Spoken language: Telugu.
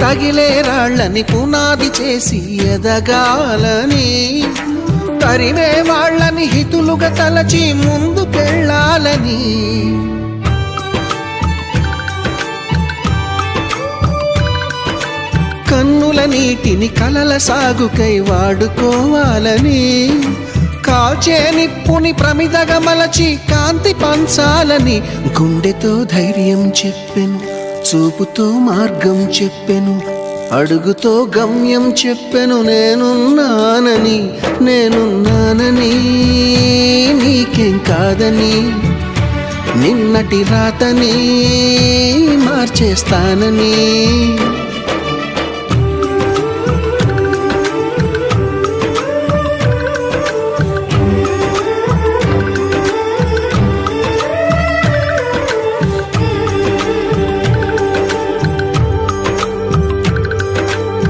తగిలే రాళ్ళని పునాది చేసి ఎదగాలని, తరిమే వాళ్ళని హితులుగా తలచి ముందుకెళ్ళాలని, కన్నుల నీటిని కలల సాగుకై వాడుకోవాలని, కాల్చే నిప్పుని ప్రమిదగా మలచి కాంతి పంచాలని, గుండెతో ధైర్యం చెప్పెను, చూపుతో మార్గం చెప్పెను, అడుగుతో గమ్యం చెప్పెను. నేనున్నానని నీకేం కాదని, నిన్నటి రాతని మార్చేస్తానని.